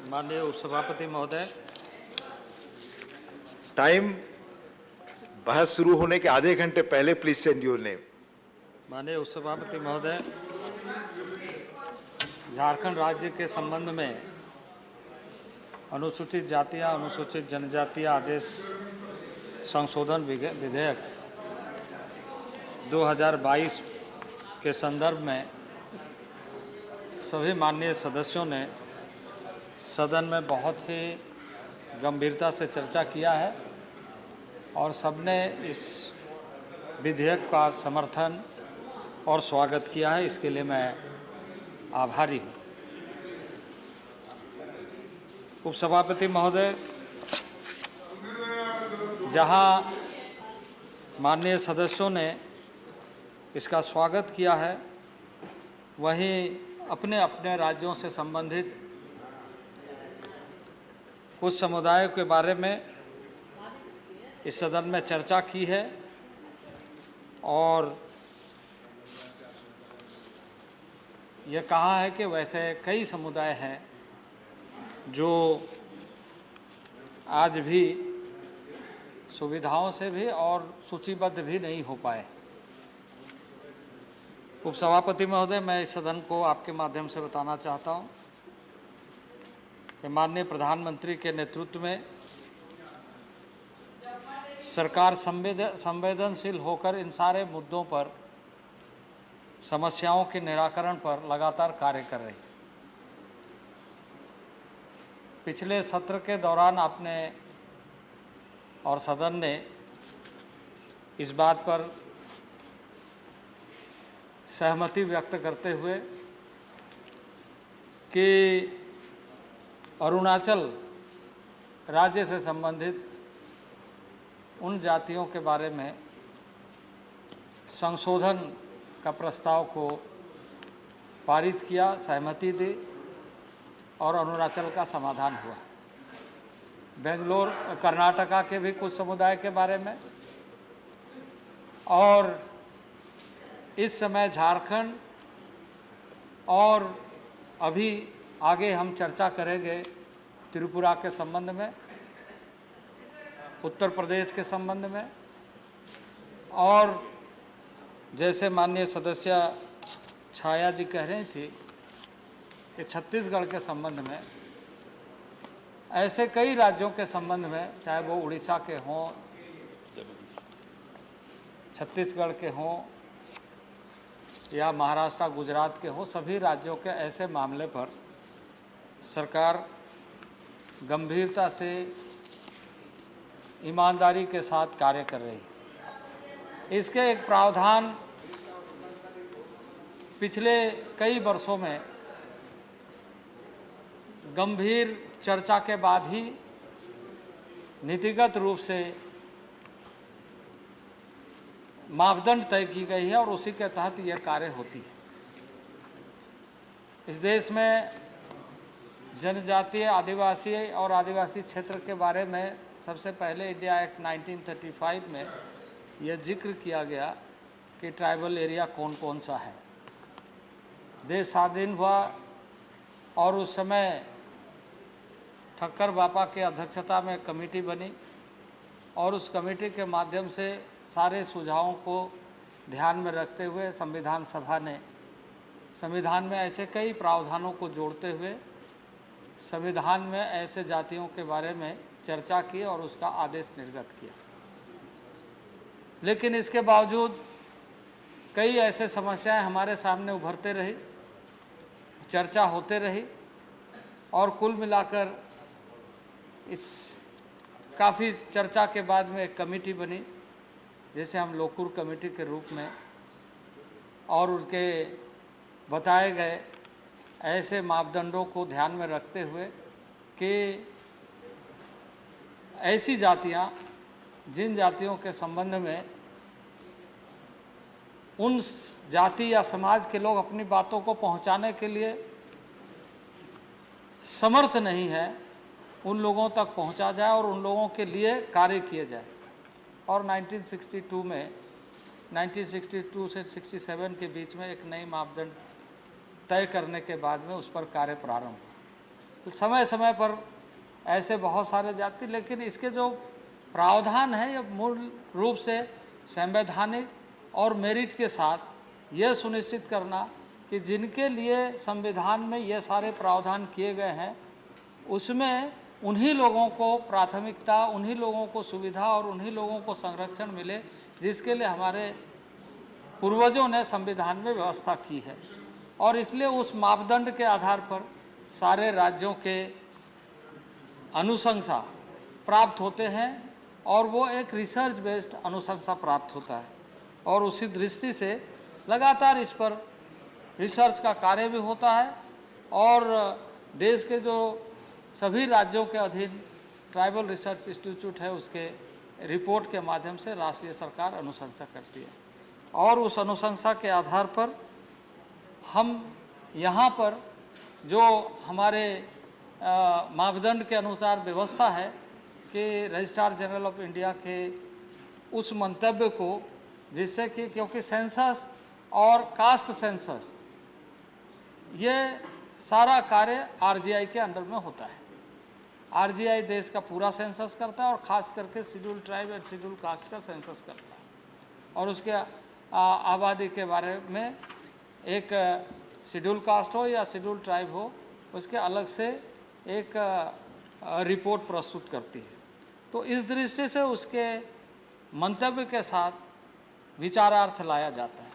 माननीय उपसभापति महोदय, टाइम बहस शुरू होने के आधे घंटे पहले प्लीज सेंड योर नेम। माननीय उपसभापति महोदय, झारखंड राज्य के संबंध में अनुसूचित जातियां अनुसूचित जनजातियां आदेश संशोधन विधेयक 2022 के संदर्भ में सभी माननीय सदस्यों ने सदन में बहुत ही गंभीरता से चर्चा किया है और सबने इस विधेयक का समर्थन और स्वागत किया है। इसके लिए मैं आभारी हूँ। उपसभापति महोदय, जहाँ माननीय सदस्यों ने इसका स्वागत किया है, वहीं अपने अपने राज्यों से संबंधित कुछ समुदायों के बारे में इस सदन में चर्चा की है और ये कहा है कि वैसे कई समुदाय हैं जो आज भी सुविधाओं से भी और सूचीबद्ध भी नहीं हो पाए। उपसभापति महोदय, मैं इस सदन को आपके माध्यम से बताना चाहता हूं कि माननीय प्रधानमंत्री के नेतृत्व में सरकार संवेदनशील होकर इन सारे मुद्दों पर, समस्याओं के निराकरण पर लगातार कार्य कर रही है। पिछले सत्र के दौरान आपने और सदन ने इस बात पर सहमति व्यक्त करते हुए कि अरुणाचल राज्य से संबंधित उन जातियों के बारे में संशोधन का प्रस्ताव को पारित किया, सहमति दी और अरुणाचल का समाधान हुआ। बेंगलोर, कर्नाटका के भी कुछ समुदाय के बारे में और इस समय झारखंड और अभी आगे हम चर्चा करेंगे त्रिपुरा के संबंध में, उत्तर प्रदेश के संबंध में और जैसे माननीय सदस्य छाया जी कह रही थी कि छत्तीसगढ़ के संबंध में, ऐसे कई राज्यों के संबंध में, चाहे वो उड़ीसा के हों, छत्तीसगढ़ के हों या महाराष्ट्र गुजरात के हों, सभी राज्यों के ऐसे मामले पर सरकार गंभीरता से ईमानदारी के साथ कार्य कर रही है। इसके एक प्रावधान पिछले कई वर्षों में गंभीर चर्चा के बाद ही नीतिगत रूप से मापदंड तय की गई है और उसी के तहत यह कार्य होती है। इस देश में जनजातीय, आदिवासी और आदिवासी क्षेत्र के बारे में सबसे पहले इंडिया एक्ट 1935 में यह जिक्र किया गया कि ट्राइबल एरिया कौन कौन सा है। देश स्वाधीन हुआ और उस समय ठक्कर बापा के अध्यक्षता में कमेटी बनी और उस कमेटी के माध्यम से सारे सुझावों को ध्यान में रखते हुए संविधान सभा ने संविधान में ऐसे कई प्रावधानों को जोड़ते हुए संविधान में ऐसे जातियों के बारे में चर्चा की और उसका आदेश निर्गत किया। लेकिन इसके बावजूद कई ऐसे समस्याएं हमारे सामने उभरते रही, चर्चा होते रही और कुल मिलाकर इस काफ़ी चर्चा के बाद में एक कमेटी बनी, जैसे हम लोकूर कमेटी के रूप में, और उनके बताए गए ऐसे मापदंडों को ध्यान में रखते हुए कि ऐसी जातियां, जिन जातियों के संबंध में उन जाति या समाज के लोग अपनी बातों को पहुंचाने के लिए समर्थ नहीं है, उन लोगों तक पहुंचा जाए और उन लोगों के लिए कार्य किए जाए। और 1962 में 1962 से 67 के बीच में एक नई मापदंड तय करने के बाद में उस पर कार्य प्रारंभ हुआ। समय समय पर ऐसे बहुत सारे जाति, लेकिन इसके जो प्रावधान है ये मूल रूप से संवैधानिक और मेरिट के साथ यह सुनिश्चित करना कि जिनके लिए संविधान में ये सारे प्रावधान किए गए हैं उसमें उन्हीं लोगों को प्राथमिकता, उन्हीं लोगों को सुविधा और उन्हीं लोगों को संरक्षण मिले जिसके लिए हमारे पूर्वजों ने संविधान में व्यवस्था की है। और इसलिए उस मापदंड के आधार पर सारे राज्यों के अनुशंसा प्राप्त होते हैं और वो एक रिसर्च बेस्ड अनुशंसा प्राप्त होता है और उसी दृष्टि से लगातार इस पर रिसर्च का कार्य भी होता है और देश के जो सभी राज्यों के अधीन ट्राइबल रिसर्च इंस्टीट्यूट है उसके रिपोर्ट के माध्यम से राष्ट्रीय सरकार अनुशंसा करती है और उस अनुशंसा के आधार पर हम यहाँ पर जो हमारे मापदंड के अनुसार व्यवस्था है कि रजिस्ट्रार जनरल ऑफ इंडिया के उस मंतव्य को, जिससे कि क्योंकि सेंसस और कास्ट सेंसस ये सारा कार्य आरजीआई के अंडर में होता है। आरजीआई देश का पूरा सेंसस करता है और ख़ास करके schedule tribe and schedule caste का सेंसस करता है और उसके आबादी के बारे में एक शेड्यूल कास्ट हो या शेड्यूल ट्राइब हो उसके अलग से एक रिपोर्ट प्रस्तुत करती है। तो इस दृष्टि से उसके मंतव्य के साथ विचारार्थ लाया जाता है।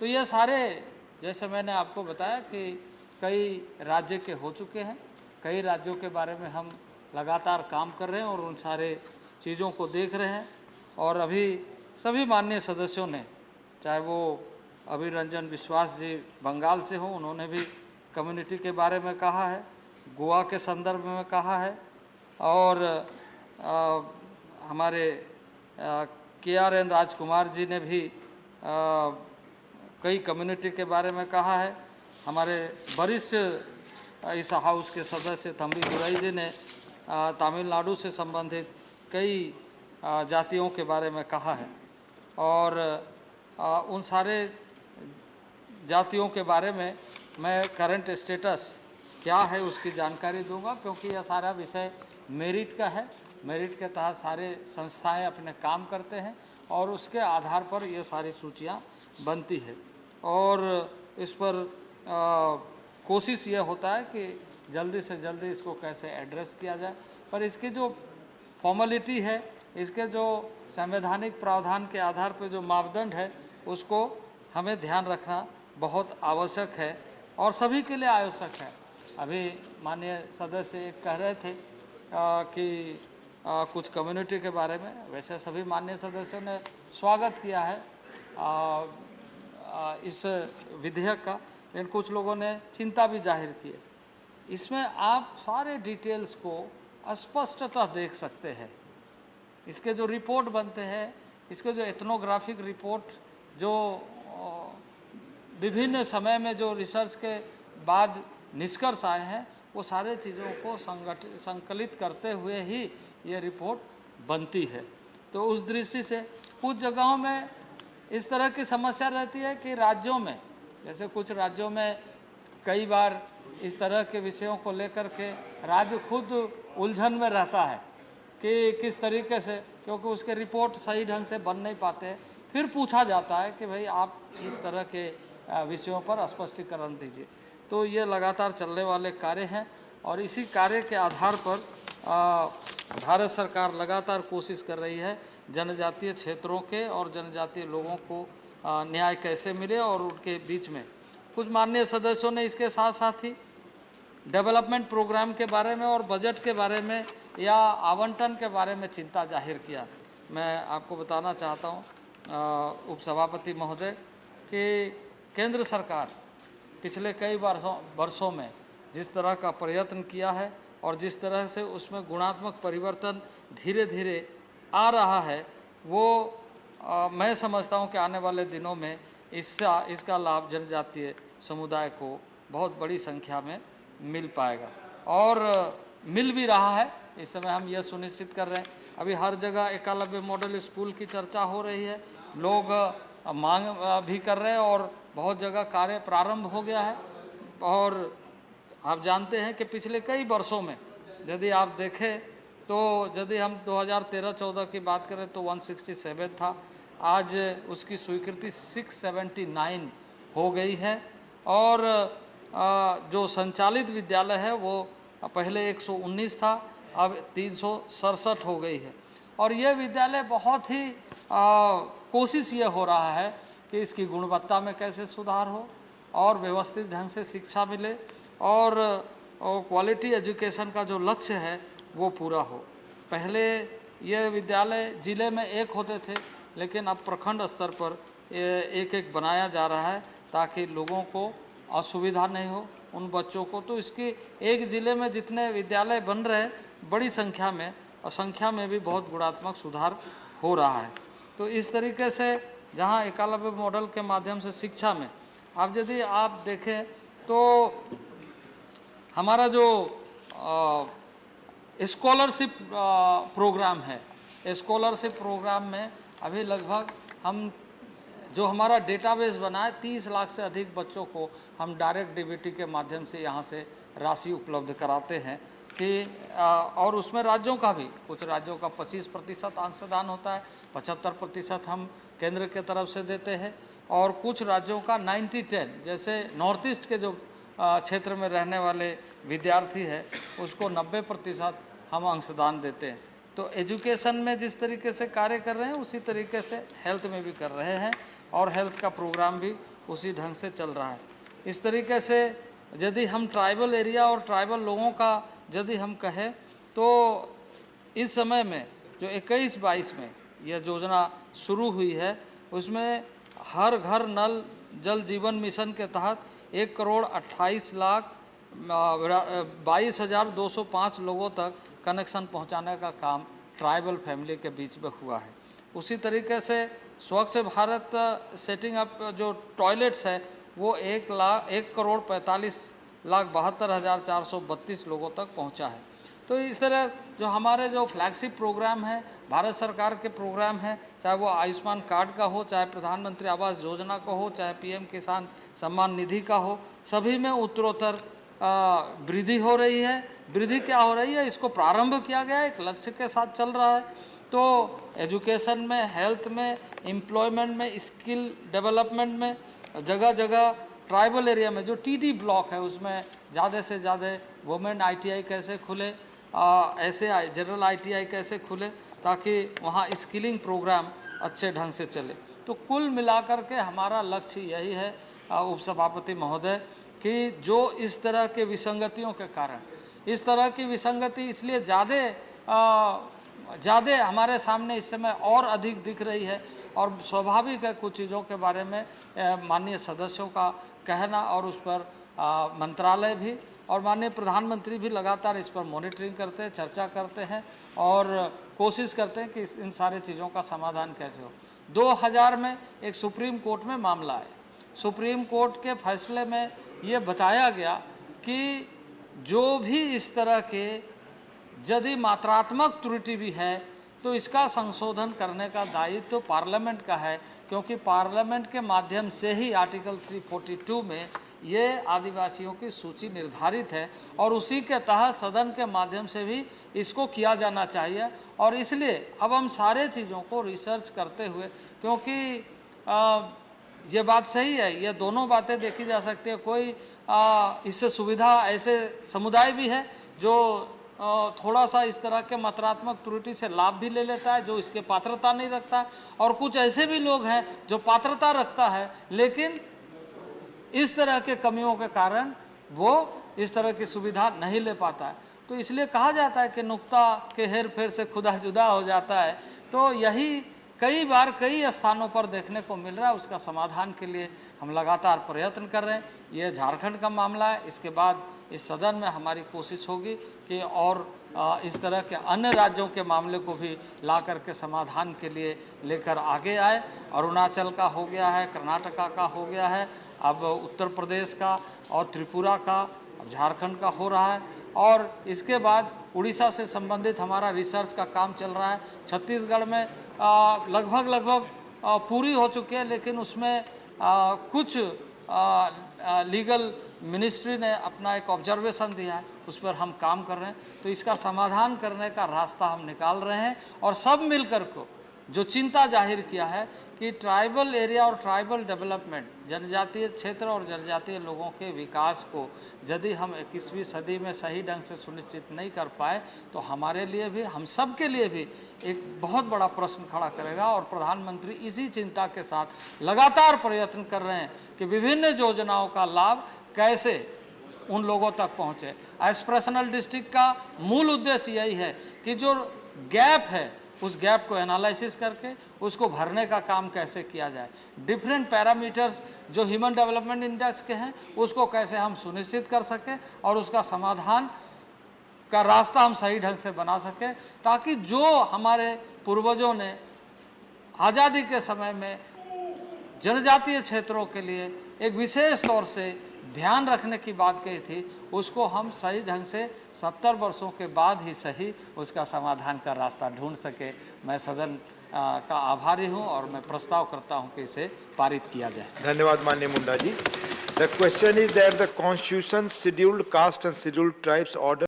तो ये सारे, जैसे मैंने आपको बताया कि कई राज्य के हो चुके हैं, कई राज्यों के बारे में हम लगातार काम कर रहे हैं और उन सारे चीज़ों को देख रहे हैं। और अभी सभी माननीय सदस्यों ने, चाहे वो अभिरंजन विश्वास जी बंगाल से हो, उन्होंने भी कम्युनिटी के बारे में कहा है, गोवा के संदर्भ में कहा है और हमारे KRN राजकुमार जी ने भी कई कम्युनिटी के बारे में कहा है। हमारे वरिष्ठ इस हाउस के सदस्य थम्बी दुराई जी ने तमिलनाडु से संबंधित कई जातियों के बारे में कहा है और उन सारे जातियों के बारे में मैं करंट स्टेटस क्या है उसकी जानकारी दूंगा, क्योंकि यह सारा विषय मेरिट का है। मेरिट के तहत सारे संस्थाएं अपने काम करते हैं और उसके आधार पर ये सारी सूचियां बनती है और इस पर कोशिश ये होता है कि जल्दी से जल्दी इसको कैसे एड्रेस किया जाए। पर इसकी जो फॉर्मेलिटी है, इसके जो संवैधानिक प्रावधान के आधार पर जो मापदंड है उसको हमें ध्यान रखना बहुत आवश्यक है और सभी के लिए आवश्यक है। अभी माननीय सदस्य एक कह रहे थे कि कुछ कम्युनिटी के बारे में, वैसे सभी माननीय सदस्यों ने स्वागत किया है इस विधेयक का, लेकिन कुछ लोगों ने चिंता भी जाहिर की है। इसमें आप सारे डिटेल्स को स्पष्टतः देख सकते हैं। इसके जो रिपोर्ट बनते हैं, इसके जो एथनोग्राफिक रिपोर्ट जो विभिन्न समय में जो रिसर्च के बाद निष्कर्ष आए हैं, वो सारे चीज़ों को संकलित करते हुए ही ये रिपोर्ट बनती है। तो उस दृष्टि से कुछ जगहों में इस तरह की समस्या रहती है कि राज्यों में, जैसे कुछ राज्यों में कई बार इस तरह के विषयों को लेकर के राज्य खुद उलझन में रहता है कि किस तरीके से, क्योंकि उसके रिपोर्ट सही ढंग से बन नहीं पाते, फिर पूछा जाता है कि भाई आप इस तरह के विषयों पर स्पष्टीकरण दीजिए। तो ये लगातार चलने वाले कार्य हैं और इसी कार्य के आधार पर भारत सरकार लगातार कोशिश कर रही है जनजातीय क्षेत्रों के और जनजातीय लोगों को न्याय कैसे मिले और उनके बीच में। कुछ माननीय सदस्यों ने इसके साथ साथ ही डेवलपमेंट प्रोग्राम के बारे में और बजट के बारे में या आवंटन के बारे में चिंता जाहिर किया। मैं आपको बताना चाहता हूँ उपसभापति महोदय कि केंद्र सरकार पिछले कई वर्षों में जिस तरह का प्रयत्न किया है और जिस तरह से उसमें गुणात्मक परिवर्तन धीरे धीरे आ रहा है, वो मैं समझता हूँ कि आने वाले दिनों में इसका लाभ जनजातीय समुदाय को बहुत बड़ी संख्या में मिल पाएगा और मिल भी रहा है। इस समय हम यह सुनिश्चित कर रहे हैं, अभी हर जगह एकलव्य मॉडल स्कूल की चर्चा हो रही है, लोग मांग भी कर रहे हैं और बहुत जगह कार्य प्रारंभ हो गया है और आप जानते हैं कि पिछले कई वर्षों में यदि आप देखें तो यदि हम 2013-14 की बात करें तो 167 था, आज उसकी स्वीकृति 679 हो गई है। और जो संचालित विद्यालय है वो पहले 119 था, अब 367 हो गई है। और यह विद्यालय बहुत ही कोशिश ये हो रहा है कि इसकी गुणवत्ता में कैसे सुधार हो और व्यवस्थित ढंग से शिक्षा मिले और क्वालिटी एजुकेशन का जो लक्ष्य है वो पूरा हो। पहले ये विद्यालय ज़िले में एक होते थे, लेकिन अब प्रखंड स्तर पर एक एक बनाया जा रहा है ताकि लोगों को असुविधा नहीं हो, उन बच्चों को। तो इसकी एक ज़िले में जितने विद्यालय बन रहे बड़ी संख्या में और संख्या में भी बहुत गुणात्मक सुधार हो रहा है। तो इस तरीके से जहाँ एकलव्य मॉडल के माध्यम से शिक्षा में अब यदि आप देखें तो हमारा जो स्कॉलरशिप प्रोग्राम है, स्कॉलरशिप प्रोग्राम में अभी लगभग हम जो हमारा डेटाबेस बना है 30 लाख से अधिक बच्चों को हम डायरेक्ट डीबीटी के माध्यम से यहाँ से राशि उपलब्ध कराते हैं कि और उसमें राज्यों का भी, कुछ राज्यों का 25% अंशदान होता है, 75% हम केंद्र के तरफ से देते हैं और कुछ राज्यों का 90-10, जैसे नॉर्थ ईस्ट के जो क्षेत्र में रहने वाले विद्यार्थी है उसको 90% हम अंशदान देते हैं। तो एजुकेशन में जिस तरीके से कार्य कर रहे हैं उसी तरीके से हेल्थ में भी कर रहे हैं और हेल्थ का प्रोग्राम भी उसी ढंग से चल रहा है। इस तरीके से यदि हम ट्राइबल एरिया और ट्राइबल लोगों का यदि हम कहें तो इस समय में जो 21-22 में यह योजना शुरू हुई है उसमें हर घर नल जल जीवन मिशन के तहत 1,28,22,205 लोगों तक कनेक्शन पहुंचाने का काम ट्राइबल फैमिली के बीच में हुआ है। उसी तरीके से स्वच्छ भारत सेटिंग अप जो टॉयलेट्स है वो 1,45,72,432 लोगों तक पहुंचा है। तो इस तरह जो हमारे जो फ्लैगशिप प्रोग्राम है, भारत सरकार के प्रोग्राम है, चाहे वो आयुष्मान कार्ड का हो, चाहे प्रधानमंत्री आवास योजना का हो, चाहे पीएम किसान सम्मान निधि का हो, सभी में उत्तरोत्तर वृद्धि हो रही है। वृद्धि क्या हो रही है, इसको प्रारंभ किया गया है, एक लक्ष्य के साथ चल रहा है। तो एजुकेशन में, हेल्थ में, एम्प्लॉयमेंट में, स्किल डेवलपमेंट में, जगह जगह ट्राइबल एरिया में जो टीडी ब्लॉक है उसमें ज़्यादा से ज़्यादा वुमेन आईटीआई कैसे खुले, ऐसे जनरल आईटीआई कैसे खुले ताकि वहाँ स्किलिंग प्रोग्राम अच्छे ढंग से चले। तो कुल मिलाकर के हमारा लक्ष्य यही है उपसभापति महोदय कि जो इस तरह के विसंगतियों के कारण, इस तरह की विसंगति इसलिए ज़्यादा हमारे सामने इस समय और अधिक दिख रही है और स्वाभाविक है कुछ चीज़ों के बारे में माननीय सदस्यों का कहना और उस पर मंत्रालय भी और माननीय प्रधानमंत्री भी लगातार इस पर मॉनिटरिंग करते हैं, चर्चा करते हैं और कोशिश करते हैं कि इन सारी चीज़ों का समाधान कैसे हो। 2000 में एक सुप्रीम कोर्ट में मामला है। सुप्रीम कोर्ट के फैसले में ये बताया गया कि जो भी इस तरह के यदि मात्रात्मक त्रुटि भी है तो इसका संशोधन करने का दायित्व तो पार्लियामेंट का है, क्योंकि पार्लियामेंट के माध्यम से ही आर्टिकल 342 में ये आदिवासियों की सूची निर्धारित है और उसी के तहत सदन के माध्यम से भी इसको किया जाना चाहिए। और इसलिए अब हम सारे चीज़ों को रिसर्च करते हुए, क्योंकि ये बात सही है, ये दोनों बातें देखी जा सकती है। कोई इससे सुविधा ऐसे समुदाय भी है जो थोड़ा सा इस तरह के मात्रात्मक त्रुटि से लाभ भी ले लेता है जो इसके पात्रता नहीं रखता है, और कुछ ऐसे भी लोग हैं जो पात्रता रखता है लेकिन इस तरह के कमियों के कारण वो इस तरह की सुविधा नहीं ले पाता है। तो इसलिए कहा जाता है कि नुक्ता के हेर फेर से खुदा जुदा हो जाता है। तो यही कई बार कई स्थानों पर देखने को मिल रहा है। उसका समाधान के लिए हम लगातार प्रयत्न कर रहे हैं। ये झारखंड का मामला है, इसके बाद इस सदन में हमारी कोशिश होगी कि और इस तरह के अन्य राज्यों के मामले को भी ला करके समाधान के लिए लेकर आगे आए। अरुणाचल का हो गया है, कर्नाटका का हो गया है, अब उत्तर प्रदेश का और त्रिपुरा का, अब झारखंड का हो रहा है और इसके बाद उड़ीसा से संबंधित हमारा रिसर्च का काम चल रहा है। छत्तीसगढ़ में लगभग पूरी हो चुकी है, लेकिन उसमें कुछ लीगल मिनिस्ट्री ने अपना एक ऑब्जर्वेशन दिया है, उस पर हम काम कर रहे हैं। तो इसका समाधान करने का रास्ता हम निकाल रहे हैं और सब मिलकर को जो चिंता जाहिर किया है कि ट्राइबल एरिया और ट्राइबल डेवलपमेंट, जनजातीय क्षेत्र और जनजातीय लोगों के विकास को यदि हम 21वीं सदी में सही ढंग से सुनिश्चित नहीं कर पाए तो हमारे लिए भी, हम सब के लिए भी एक बहुत बड़ा प्रश्न खड़ा करेगा। और प्रधानमंत्री इसी चिंता के साथ लगातार प्रयत्न कर रहे हैं कि विभिन्न योजनाओं का लाभ कैसे उन लोगों तक पहुँचे। एस्पिरेशनल डिस्ट्रिक्ट का मूल उद्देश्य यही है कि जो गैप है उस गैप को एनालिसिस करके उसको भरने का काम कैसे किया जाए। डिफरेंट पैरामीटर्स जो ह्यूमन डेवलपमेंट इंडेक्स के हैं उसको कैसे हम सुनिश्चित कर सकें और उसका समाधान का रास्ता हम सही ढंग से बना सकें, ताकि जो हमारे पूर्वजों ने आज़ादी के समय में जनजातीय क्षेत्रों के लिए एक विशेष तौर से ध्यान रखने की बात कही थी, उसको हम सही ढंग से 70 वर्षों के बाद ही सही उसका समाधान का रास्ता ढूंढ सके। मैं सदन का आभारी हूं और मैं प्रस्ताव करता हूं कि इसे पारित किया जाए। धन्यवाद माननीय Munda ji. The question is that the constitution scheduled caste and scheduled tribes order